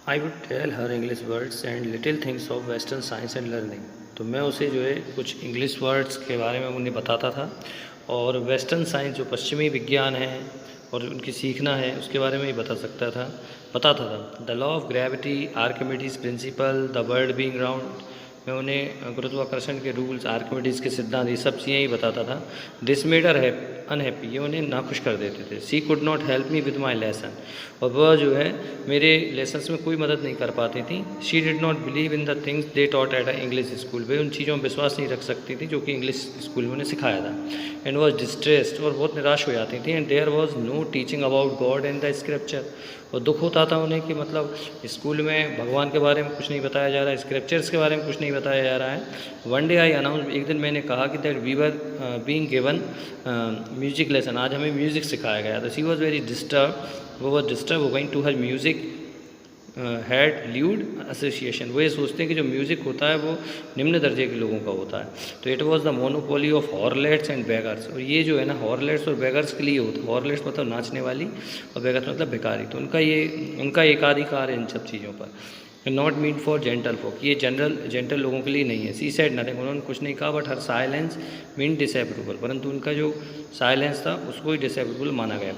I would tell her English words and little things of western science and learning. तो मैं उसे जो है कुछ इंग्लिश वर्ड्स के बारे में उन्हें बताता था और वेस्टर्न साइंस जो पश्चिमी विज्ञान है और उनकी सीखना है उसके बारे में ही बताता था। The law of gravity, Archimedes principal, the world being round. मैं उन्हें गुरुत्वाकर्षण के रूल्स, आर्किमिडीज के सिद्धांत, ये सब चीज़ें ही बताता था। दिस मेड हर अनहैप्पी, ये उन्हें नाखुश कर देते थे। She could not help me with my lesson, और वह जो है मेरे लेसन्स में कोई मदद नहीं कर पाती थी। She did not believe in the things they taught at a English school, वे उन चीज़ों में विश्वास नहीं रख सकती थी जो कि इंग्लिश स्कूल में उन्हें सिखाया था। एंड वॉज डिस्ट्रेस्ड, और बहुत निराश हो जाती थी। And there was no teaching about God and the scripture, और दुख होता था उन्हें कि मतलब स्कूल में भगवान के बारे में कुछ नहीं बताया जा रहा है, स्क्रिप्चर्स के बारे में कुछ नहीं बताया जा रहा है। वन डे आई अनाउंस, एक दिन मैंने कहा कि that we were being given music lesson, आज हमें म्यूज़िक सिखाया गया था। शी वॉज वेरी डिस्टर्ब, वो बहुत डिस्टर्ब हो गई। To her music had lewd association, वो ये सोचते हैं कि जो म्यूज़िक होता है वो निम्न दर्जे के लोगों का होता है। तो it was the monopoly of harlots and beggars, और ये जो है ना हॉर्लेट्स और बेगर्स के लिए होता है। हॉर्लेट्स मतलब नाचने वाली और बेगर्स मतलब भिखारी। तो उनका एकाधिकार है इन सब चीज़ों पर। नॉट मीन फॉर जेंटल फोक, ये जेंटल लोगों के लिए नहीं है। सी सेड नथिंग, उन्होंने कुछ नहीं कहा। बट हर साइलेंस मीन डिसएप्रूवल, परंतु उनका जो साइलेंस था उसको ही डिसएप्रूवल माना गया।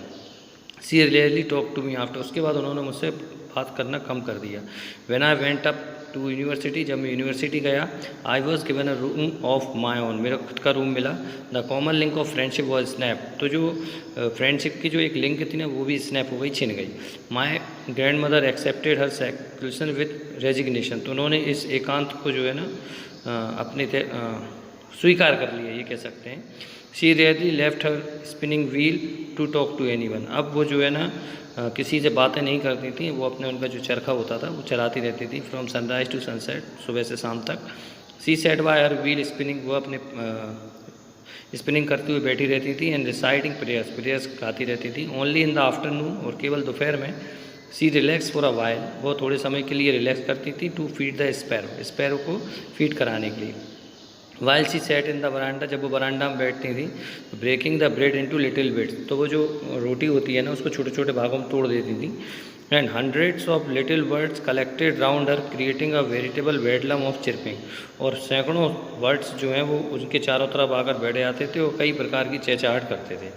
She rarely talk to me after, उसके बाद उन्होंने मुझसे बात करना कम कर दिया। When I went up to university, जब मैं यूनिवर्सिटी गया, I was given a room of my own, मेरा खुद का रूम मिला। The common link of friendship was snap, तो जो फ्रेंडशिप की जो एक लिंक थी ना वो भी स्नैप हो गई, छिन गई। My grand mother accepted her secretion with resignation, तो उन्होंने इस एकांत को जो है ना स्वीकार कर लिया, ये कह सकते हैं। She rarely left her spinning wheel to talk to anyone, अब वो जो है ना किसी से बातें नहीं करती थी, वो अपने उनका जो चरखा होता था वो चलाती रहती थी। फ्रॉम सनराइज टू सनसेट, सुबह से शाम तक। She sat by her wheel spinning, वो अपने स्पिनिंग करते हुए बैठी रहती थी। एंड रिसाइटिंग प्रेयर्स गाती रहती थी। ओनली इन द आफ्टरनून, और केवल दोपहर में। She relax for a while, वो थोड़े समय के लिए रिलैक्स करती थी। टू फीड द स्पैरो को फीड कराने के लिए। While she sat in the verandah, जब वो बरांडा में बैठती थी। Breaking the bread into little bits, तो वो जो रोटी होती है ना उसको छोटे छोटे भागों में तोड़ देती थी। And hundreds of little birds collected round her creating a veritable bedlam of chirping, और सैकड़ों बर्ड्स जो हैं वो उनके चारों तरफ आकर बैठे आते थे और कई प्रकार की चहचहाट करते थे।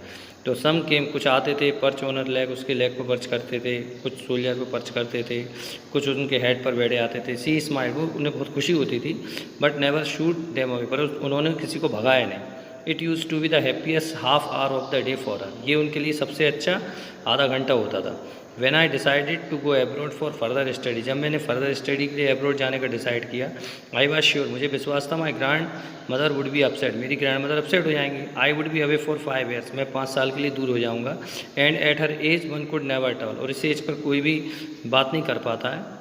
तो सम केम, कुछ आते थे, पर्च ऑनर लेग, उसके लेग पर पर्च करते थे। कुछ सोल्जर पर पर्च करते थे, कुछ उनके हेड पर बैठे आते थे। सी स्माइल, वो उन्हें बहुत खुशी होती थी। But never shoot them away, पर उन्होंने किसी को भगाया नहीं। It use to be the happiest half hour of the day for her, ये उनके लिए सबसे अच्छा आधा घंटा होता था। When I decided to go abroad for further study, जब मैंने फर्दर स्टडी के लिए एब्रॉड जाने का डिसाइड किया। आई वॉज श्योर, मुझे विश्वास था, my grand mother would be upset, मेरी ग्रैंड मदर अपसेट हो जाएंगी। I would be away for 5 years, मैं 5 साल के लिए दूर हो जाऊँगा। And at her age one could never tell, और इस एज पर कोई भी बात नहीं कर पाता है।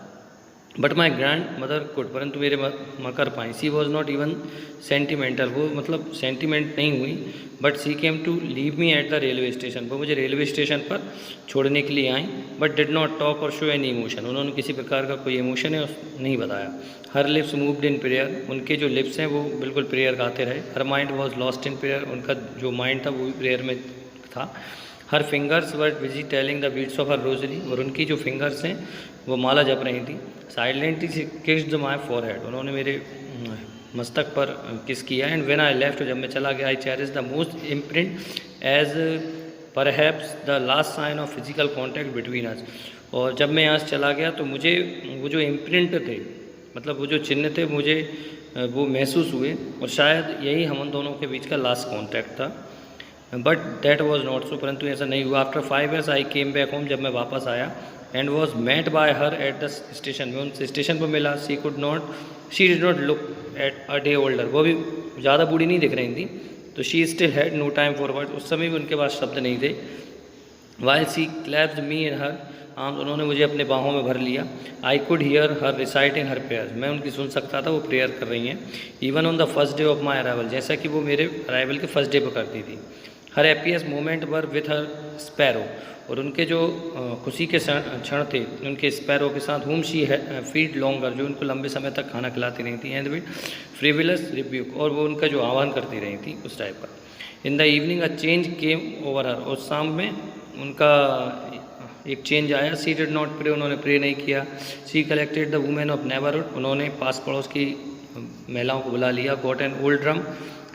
But my grandmother could, परंतु मेरे माँ कर पाई। She was not even sentimental, वो मतलब सेंटिमेंट नहीं हुई। But she came to leave me at the railway station, वो मुझे रेलवे स्टेशन पर छोड़ने के लिए आई। But did not talk or show any emotion, उन्होंने किसी प्रकार का कोई इमोशन है नहीं बताया। Her lips moved in prayer, उनके जो लिप्स हैं वो बिल्कुल प्रेयर गाते रहे। Her mind was lost in prayer, उनका जो माइंड था वो भी प्रेयर में था। Her fingers were busy telling the beads of her rosary, और उनकी जो फिंगर्स हैं वो माला जप रही थी। साइलेंटली किस्ड माई फॉरहेड, उन्होंने मेरे मस्तक पर किस किया। एंड व्हेन आई लेफ्ट, जब मैं चला गया, I cherish the most imprint as perhaps the last sign of physical contact between us, और जब मैं यहाँ से चला गया तो मुझे वो जो इम्प्रिंट थे, मतलब वो जो चिन्ह थे, मुझे वो महसूस हुए, और शायद यही हम दोनों के बीच का लास्ट कॉन्टैक्ट था। But that was not so, परंतु ऐसा नहीं हुआ। After 5 years I came back home, जब मैं वापस आया। And was met by her at the station, में उनसे स्टेशन पर मिला। She did not look at a day older, वो भी ज़्यादा बूढ़ी नहीं दिख रही थी। तो she still had no time for word, उस समय भी उनके पास शब्द नहीं थे। वाइल सी क्लैप्ड मी इन हर आर्म्स, उन्होंने मुझे अपने बाहों में भर लिया। I could hear her reciting her prayers, मैं उनकी सुन सकता था, वो प्रेयर कर रही हैं। Even on the first day of my arrival, जैसा कि वो मेरे अराइवल के फर्स्ट डे पर करती थी। Her happiest moment were with her sparrow, और उनके जो खुशी के क्षण थे उनके स्पैरो के साथ। होम शी फीड लॉन्गर, जो उनको लंबे समय तक खाना खिलाती रही थी। एंड विद फ्रिविलस रिब्यूक, और वो उनका जो आह्वान करती रही थी उस टाइप का। In the evening a change came over her, और शाम में उनका एक चेंज आया। सी डिड नॉट प्रे, उन्होंने प्रे नहीं किया। She collected the women of neighbourhood, उन्होंने पास पड़ोस की महिलाओं को बुला लिया। गॉट एन ओल्ड ड्रम,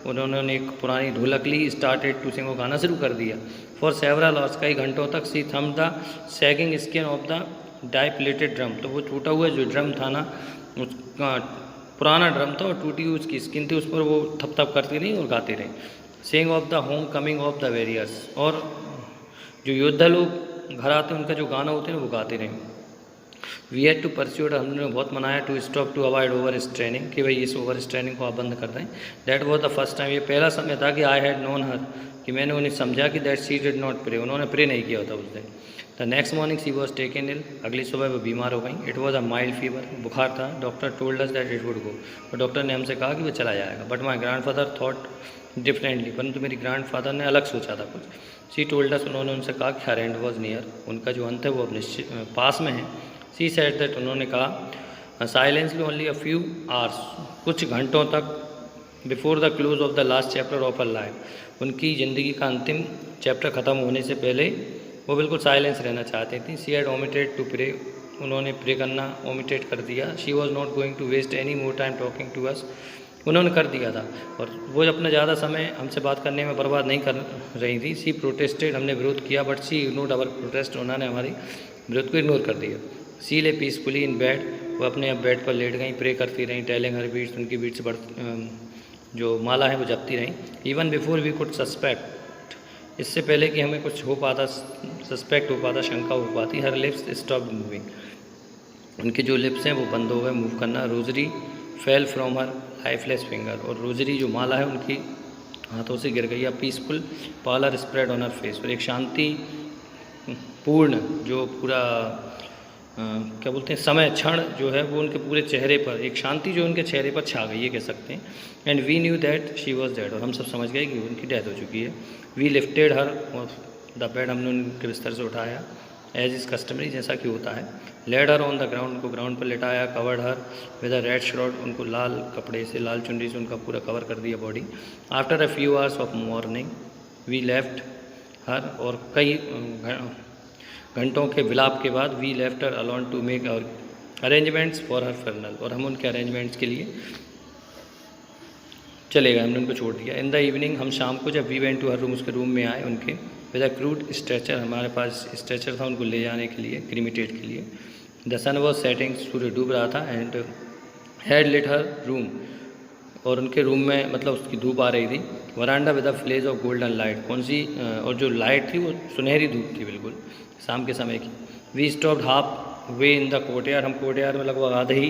उन्होंने एक पुरानी ढोलक ली। स्टार्टेड टू सिंग, वो गाना शुरू कर दिया। फॉर सेवरल आवर्स, कई घंटों तक। She thumped the sagging skin of the dilapidated drum, तो वो टूटा हुआ जो ड्रम था ना, उसका पुराना ड्रम था और टूटी हुई उसकी स्किन थी, उस पर वो थप थप करती रही और गाती रही। Saying of the home coming of the warriors, और जो योद्धा लोग घर आते हैं उनका जो गाना होते हैं वो गाते रहे। वी हैड टू परस्यूड, हमने बहुत मनाया। To stop to avoid overstraining, कि भाई इस ओवर स्ट्रेनिंग को आप बंद कर दें। That was the first time, ये पहला समय था कि आई हैड नोन हर, कि मैंने उन्हें समझा कि that she did not pray, उन्होंने प्रे नहीं किया होता उस दिन। The next morning she was taken ill, अगली सुबह वो बीमार हो गई। It was a mild fever, बुखार था। Doctor told us that it would go, और डॉक्टर ने हमसे कहा कि वो चला जाएगा। But my grandfather thought differently, परंतु मेरी ग्रैंड फादर ने अलग सोचा था कुछ। शी टोल्ड अस, उन्होंने उनसे कहा कि हर एंड वॉज नियर, उनका जो अंत है वो अब पास में है। सी सेड दैट, उन्होंने कहा silently only a few hours, कुछ घंटों तक। Before the close of the last chapter of our life, उनकी ज़िंदगी का अंतिम चैप्टर ख़त्म होने से पहले वो बिल्कुल साइलेंस रहना चाहती थी। She had omitted to pray, उन्होंने प्रे करना ओमिटेड कर दिया। She was not going to waste any more time talking to us, उन्होंने कर दिया था और वो अपना ज़्यादा समय हमसे बात करने में बर्बाद नहीं कर रही थी। सी प्रोटेस्टेड, हमने विरोध किया, but she ignored our protest, उन्होंने हमारी विरोध को इग्नोर कर दिया। सी ले पीसफुली इन बेड, वो अपने अब बेड पर लेट गई, प्रे करती रहीं। टेलिंग हर बीट्स, उनकी बीट्स जो माला है वो जपती रहीं। Even before we could suspect, इससे पहले कि हमें कुछ हो पाता, सस्पेक्ट हो पाता, शंका हो पाती। हर लिप्स स्टॉप मूविंग, उनके जो लिप्स हैं वो बंद हो गए मूव करना। Rosary fell from her lifeless finger, और रोजरी जो माला है उनकी हाथों से गिर गई। Peaceful parlour spread on her face, और एक शांति पूर्ण जो पूरा क्या बोलते हैं समय क्षण जो है वो उनके पूरे चेहरे पर, एक शांति जो उनके चेहरे पर छा गई, ये कह सकते हैं। And we knew that she was dead, और हम सब समझ गए कि उनकी डेथ हो चुकी है। We lifted her the bed, हमने उनके बिस्तर से उठाया। एज इज़ कस्टमरी, जैसा कि होता है। Laid her on the ground, उनको ग्राउंड पर लेटाया। Covered her with a red shroud, उनको लाल कपड़े से, लाल चुनरी से उनका पूरा कवर कर दिया body. After a few hours of mourning we left her, और कई घंटों के विलाप के बाद we left her alone to make our arrangements for her funeral, और हम उनके अरेंजमेंट्स के लिए चले गए, हमने उनको छोड़ दिया। इन द इवनिंग, हम शाम को जब we went to her room, उसके रूम में आए उनके। विद अ क्रूड स्ट्रेचर, हमारे पास स्ट्रेचर था उनको ले जाने के लिए, क्रीमिटेट के लिए। द सन वॉज सेटिंग, सूर्य डूब रहा था। And had lit her room, और उनके रूम में मतलब उसकी धूप आ रही थी। Verandah with a blaze of golden light, कौन सी और जो लाइट थी वो सुनहरी धूप थी बिल्कुल शाम के समय की। We stopped halfway in the courtyard, हम कोर्टयार्ड में लगभग आधे ही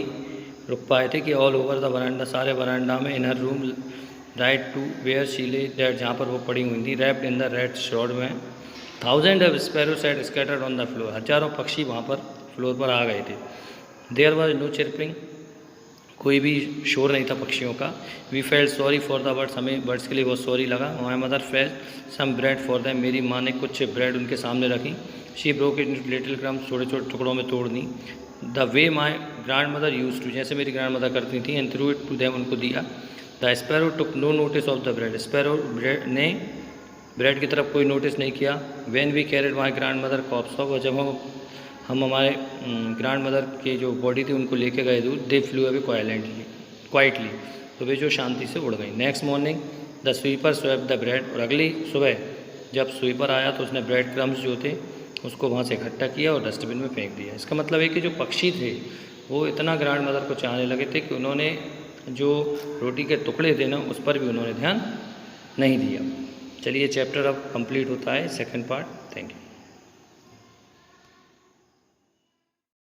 रुक पाए थे कि ऑल ओवर द वरांडा, सारे वरांडा में। In her room right to where she lay dead, जहाँ पर वो पड़ी हुई थी। Wrapped in the red shroud में। Thousand of sparrows had scattered on the floor, हजारों पक्षी वहाँ पर फ्लोर पर आ गए थे। देयर वॉज नो चिरपिंग, कोई भी शोर नहीं था पक्षियों का। We felt sorry for the birds, हमें बर्ड्स के लिए बहुत सॉरी लगा। My mother felt some bread for them, मेरी माँ ने कुछ ब्रेड उनके सामने रखी। She broke it in little crumbs, छोटे छोटे टुकड़ों में तोड़ दी। The way my grandmother use to, जैसे मेरी ग्रैंड मदर करती थी। And threw it to them, उनको दिया। The sparrow took no notice of the bread, sparrow ने ब्रेड की तरफ कोई नोटिस नहीं किया। When we carried my grandmother corpse off, और जब हम हमारे ग्रैंड मदर के जो बॉडी थी उनको लेके गए दूर। दे फ्लू अवे क्वाइटली, तो वे जो शांति से उड़ गई। Next morning the sweeper swept the bread, और अगली सुबह जब स्वीपर आया तो उसने ब्रेड क्रम्स जो थे उसको वहाँ से इकट्ठा किया और डस्टबिन में फेंक दिया। इसका मतलब है कि जो पक्षी थे वो इतना ग्रैंड मदर को चाहने लगे थे कि उन्होंने जो रोटी के टुकड़े थे ना उस पर भी उन्होंने ध्यान नहीं दिया। चलिए चैप्टर अब कंप्लीट होता है, सेकंड पार्ट। Thank you.